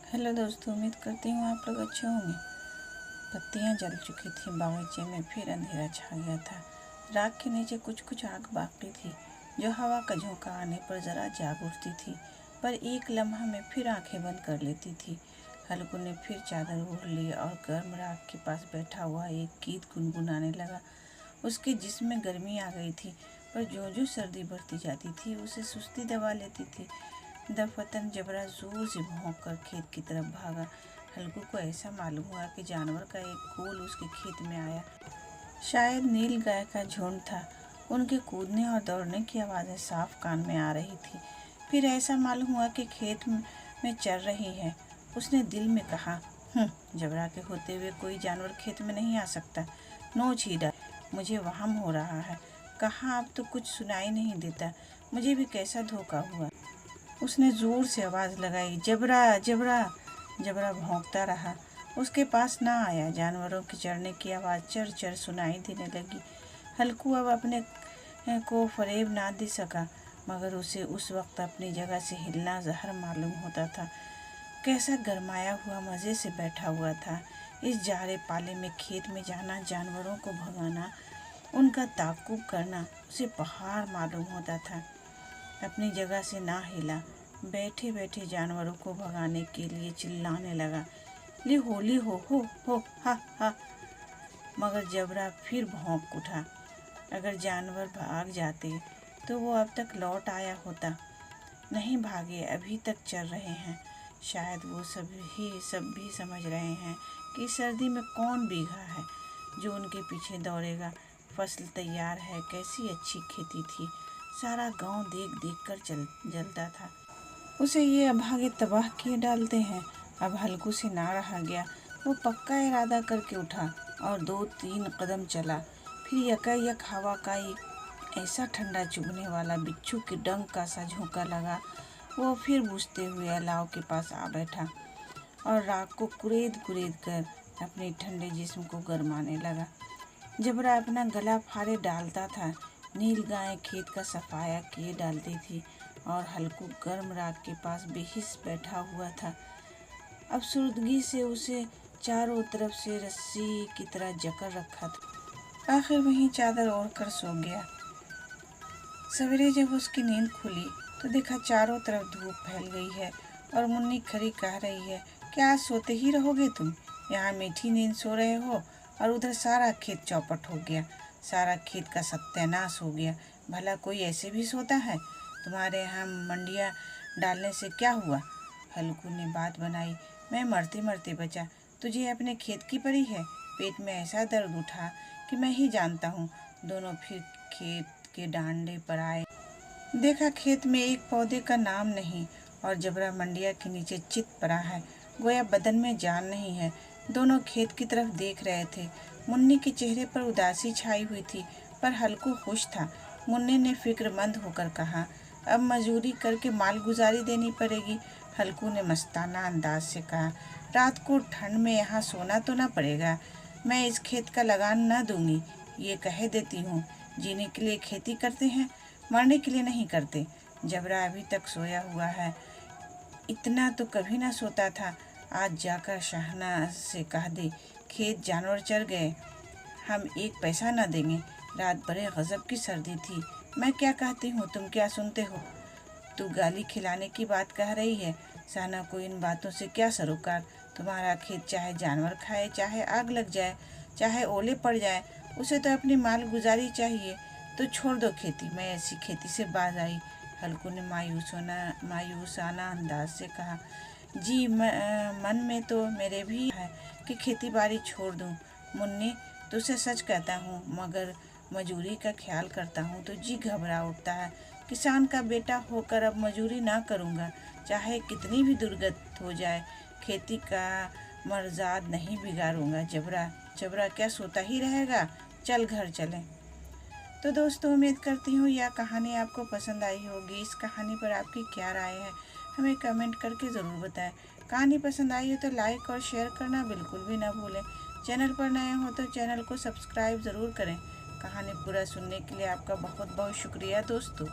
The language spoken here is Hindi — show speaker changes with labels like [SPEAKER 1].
[SPEAKER 1] हेलो दोस्तों, उम्मीद करती हूँ आप लोग अच्छे होंगे। पत्तियाँ जल चुकी थी, बागीचे में फिर अंधेरा छा गया था। राख के नीचे कुछ कुछ आग बाकी थी, जो हवा का झोंका आने पर जरा जाग उठती थी, पर एक लम्हा में फिर आंखें बंद कर लेती थी। हल्कू ने फिर चादर ओढ़ ली और गर्म राख के पास बैठा हुआ एक गीत गुनगुनाने लगा। उसके जिस्म में गर्मी आ गई थी, पर जो जो सर्दी बढ़ती जाती थी उसे सुस्ती दबा लेती थी। दफतन जबरा जोर से भौंक कर खेत की तरफ भागा। हल्कू को ऐसा मालूम हुआ कि जानवर का एक गोल उसके खेत में आया। शायद नील गाय का झुंड था। उनके कूदने और दौड़ने की आवाज़ें साफ कान में आ रही थी। फिर ऐसा मालूम हुआ कि खेत में चर रही है। उसने दिल में कहा, जबरा के होते हुए कोई जानवर खेत में नहीं आ सकता। नोच ही डाल, मुझे वहम हो रहा है। कहाँ अब तो कुछ सुनाई नहीं देता। मुझे भी कैसा धोखा हुआ। उसने जोर से आवाज़ लगाई, जबरा जबरा। जबरा भौंकता रहा, उसके पास ना आया। जानवरों की चढ़ने की आवाज़ चर चर सुनाई देने लगी। हल्कू अब अपने को फरेब ना दे सका, मगर उसे उस वक्त अपनी जगह से हिलना जहर मालूम होता था। कैसा गरमाया हुआ मज़े से बैठा हुआ था। इस जाड़े पाले में खेत में जाना, जानवरों को भगाना, उनका ताक़ुब करना उसे पहाड़ मालूम होता था। अपनी जगह से ना हिला, बैठे बैठे जानवरों को भगाने के लिए चिल्लाने लगा, ली हो हा हा। मगर जबरा फिर भौंक उठा। अगर जानवर भाग जाते तो वो अब तक लौट आया होता। नहीं भागे, अभी तक चल रहे हैं। शायद वो सब भी समझ रहे हैं कि सर्दी में कौन भीगा है जो उनके पीछे दौड़ेगा। फसल तैयार है, कैसी अच्छी खेती थी। सारा गांव देख देख कर जलता था। उसे ये अभागे तबाह किए डालते हैं। अब हल्कू से ना रहा गया। वो पक्का इरादा करके उठा और 2-3 कदम चला। फिर यकायक हवा का एक ऐसा ठंडा चुभने वाला बिच्छू के डंक का सा झोंका लगा। वो फिर बुझते हुए अलाव के पास आ बैठा और राख को कुरेद कुरेद कर अपने ठंडे जिस्म को गरमाने लगा। जबरा अपना गला फाड़े डालता था। नील गाय खेत का सफाया किए डालती थी और हल्कू गर्म राख के पास बेहिस बैठा हुआ था। अब सुर्दगी से उसे चारों तरफ से रस्सी की तरह जकड़ रखा था। आखिर वहीं चादर ओढ़ कर सो गया। सवेरे जब उसकी नींद खुली तो देखा चारों तरफ धूप फैल गई है और मुन्नी खरी कह रही है, क्या आज सोते ही रहोगे तुम? यहाँ मीठी नींद सो रहे हो और उधर सारा खेत चौपट हो गया। सारा खेत का सत्यानाश हो गया। भला कोई ऐसे भी सोता है? तुम्हारे यहाँ मंडियाँ डालने से क्या हुआ? हल्कू ने बात बनाई, मैं मरते मरते बचा। तुझे अपने खेत की पड़ी है। पेट में ऐसा दर्द उठा कि मैं ही जानता हूँ। दोनों फिर खेत के डांडे पर आए। देखा खेत में एक पौधे का नाम नहीं और जबरा मंडिया के नीचे चित पड़ा है, गोया बदन में जान नहीं है। दोनों खेत की तरफ देख रहे थे। मुन्नी के चेहरे पर उदासी छाई हुई थी, पर हल्कू खुश था। मुन्नी ने फिक्रमंद होकर कहा, अब मजूरी करके माल गुजारी देनी पड़ेगी। हल्कू ने मस्ताना अंदाज से कहा, रात को ठंड में यहाँ सोना तो ना पड़ेगा। मैं इस खेत का लगान न दूंगी, ये कह देती हूँ। जीने के लिए खेती करते हैं, मरने के लिए नहीं करते। जबरा अभी तक सोया हुआ है। इतना तो कभी ना सोता था। आज जाकर शहनाज से कह दे, खेत जानवर चर गए, हम एक पैसा ना देंगे। रात बड़े गजब की सर्दी थी। मैं क्या कहती हूँ, तुम क्या सुनते हो? तू गाली खिलाने की बात कह रही है। सहना को इन बातों से क्या सरोकार? तुम्हारा खेत चाहे जानवर खाए, चाहे आग लग जाए, चाहे ओले पड़ जाए, उसे तो अपनी माल गुजारी चाहिए। तो छोड़ दो खेती। मैं ऐसी खेती से बाज आई। हल्कू ने मायूसाना अंदाज से कहा, जी मन में तो मेरे भी है कि खेती बाड़ी छोड़ दूं। मुन्नी, तुझसे सच कहता हूँ, मगर मजूरी का ख्याल करता हूँ तो जी घबरा उठता है। किसान का बेटा होकर अब मजूरी ना करूँगा, चाहे कितनी भी दुर्गत हो जाए। खेती का मर्जाद नहीं बिगाड़ूंगा। जबरा क्या सोता ही रहेगा? चल घर चलें। तो दोस्तों, उम्मीद करती हूँ यह कहानी आपको पसंद आई होगी। इस कहानी पर आपकी क्या राय है, हमें कमेंट करके ज़रूर बताएं। कहानी पसंद आई हो तो लाइक और शेयर करना बिल्कुल भी ना भूलें। चैनल पर नए हो तो चैनल को सब्सक्राइब ज़रूर करें। कहानी पूरा सुनने के लिए आपका बहुत बहुत शुक्रिया दोस्तों।